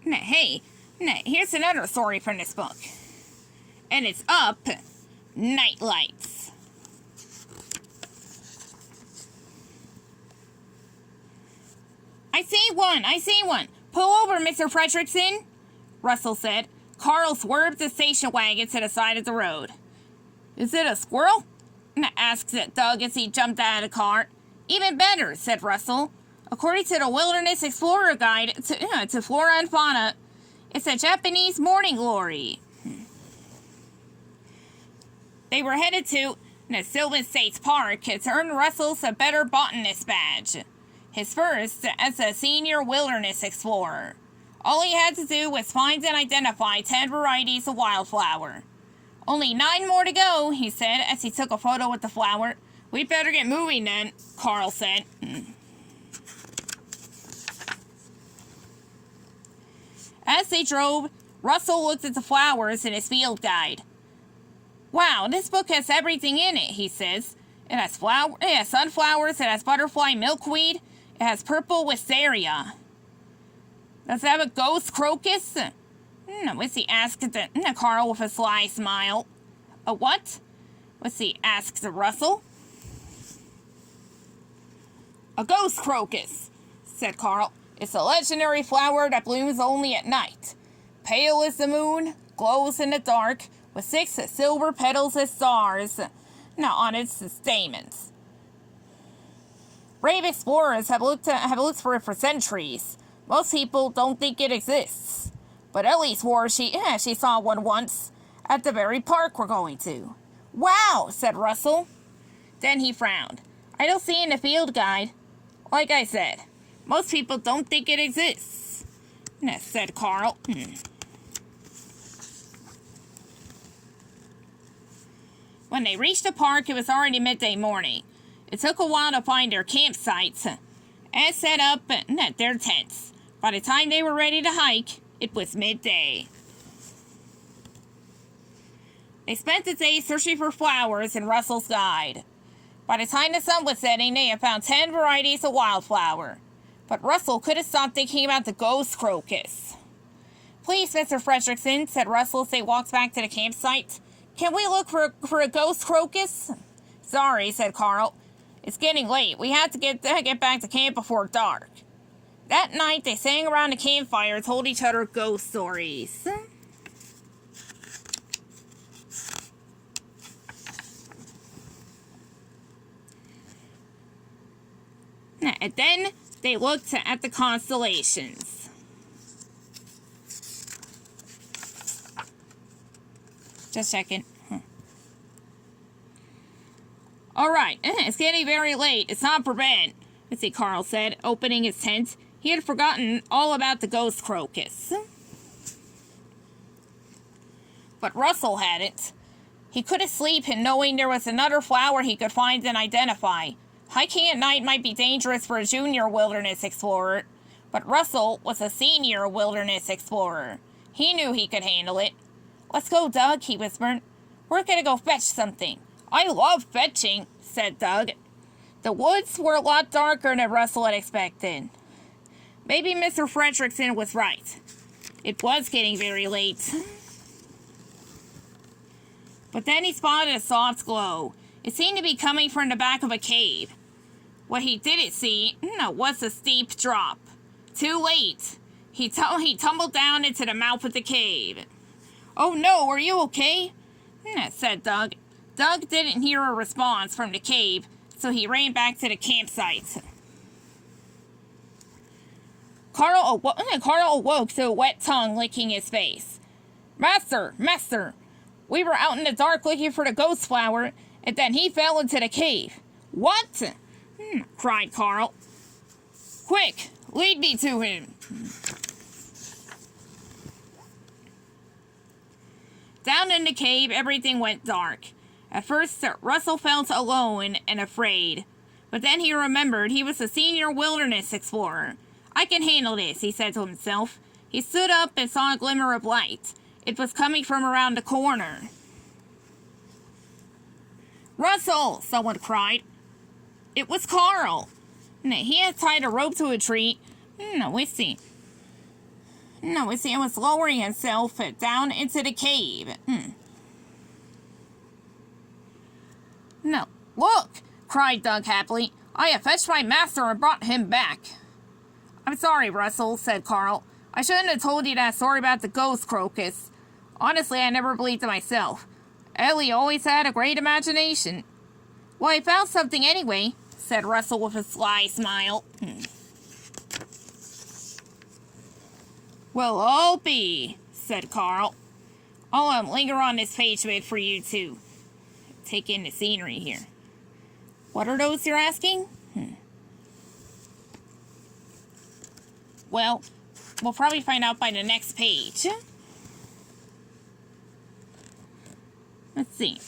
Hey, here's another story from this book. And it's Up Night Lights. I see one. Pull over, Mr. Fredrickson, Russell said. Carl swerved the station wagon to the side of the road. Is it a squirrel? Asked Doug as he jumped out of the car. Even better, said Russell. According to the Wilderness Explorer Guide to Flora and Fauna, it's a Japanese morning glory. They were headed to Sylvan States Park to earn Russell's a Better Botanist badge, his first as a senior wilderness explorer. All he had to do was find and identify 10 varieties of wildflower. Only 9 more to go, he said as he took a photo with the flower. We'd better get moving then, Carl said. As they drove, Russell looked at the flowers in his field guide. Wow, this book has everything in it, he says. It has sunflowers, it has butterfly milkweed, it has purple wisteria. Does it have a ghost crocus? Wissy asked Carl with a sly smile. A what? Wissy asked Russell. A ghost crocus, said Carl. It's a legendary flower that blooms only at night. Pale as the moon, glows in the dark, with 6 silver petals as stars on its stamens. Brave explorers have looked for it for centuries. Most people don't think it exists. But Ellie swore she saw one once at the very park we're going to. Wow, said Russell. Then he frowned. I don't see in the field guide. Like I said, most people don't think it exists, said Carl. When they reached the park, it was already midday morning. It took a while to find their campsites and set up their tents. By the time they were ready to hike, it was midday. They spent the day searching for flowers in Russell's guide. By the time the sun was setting, they had found 10 varieties of wildflower. But Russell couldn't stop thinking about the ghost crocus. Please, Mr. Fredrickson, said Russell as they walked back to the campsite. Can we look for a ghost crocus? Sorry, said Carl. It's getting late. We have to get back to camp before dark. That night, they sang around the campfire and told each other ghost stories. And then they looked at the constellations. Just a second. All right, it's getting very late. It's time for bed, Carl said, opening his tent. He had forgotten all about the ghost crocus. But Russell hadn't. He couldn't sleep in knowing there was another flower he could find and identify. Hiking at night might be dangerous for a junior wilderness explorer, but Russell was a senior wilderness explorer. He knew he could handle it. Let's go, Doug, he whispered. We're gonna go fetch something. I love fetching, said Doug. The woods were a lot darker than Russell had expected. Maybe Mr. Fredrickson was right. It was getting very late. But then he spotted a soft glow. It seemed to be coming from the back of a cave. What he didn't see was a steep drop. Too late. He tumbled down into the mouth of the cave. Oh no, are you okay? Said Doug. Doug didn't hear a response from the cave, so he ran back to the campsite. Carl awoke to a wet tongue licking his face. Master! We were out in the dark looking for the ghost flower, and then he fell into the cave. What? Cried Carl. Quick, lead me to him. Down in the cave, everything went dark. At first, Russell felt alone and afraid. But then he remembered he was a senior wilderness explorer. I can handle this, he said to himself. He stood up and saw a glimmer of light. It was coming from around the corner. Russell! Someone cried. It was Carl. He had tied a rope to a tree. Let's see. No, Sam was lowering himself down into the cave. No, look, cried Doug happily. I have fetched my master and brought him back. I'm sorry, Russell, said Carl. I shouldn't have told you that story about the ghost crocus. Honestly, I never believed it myself. Ellie always had a great imagination. Well, I found something anyway, said Russell with a sly smile. Well, I'll be, said Carl. I'll linger on this page a bit for you to take in the scenery here. What are those you're asking? Well, we'll probably find out by the next page. Let's see.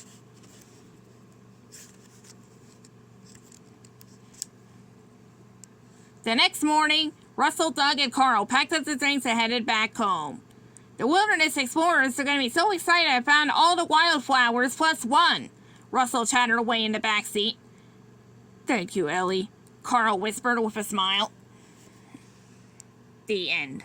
The next morning, Russell, Doug, and Carl packed up the drinks and headed back home. The wilderness explorers are going to be so excited I found all the wildflowers plus one, Russell chattered away in the back seat. Thank you, Ellie, Carl whispered with a smile. The end.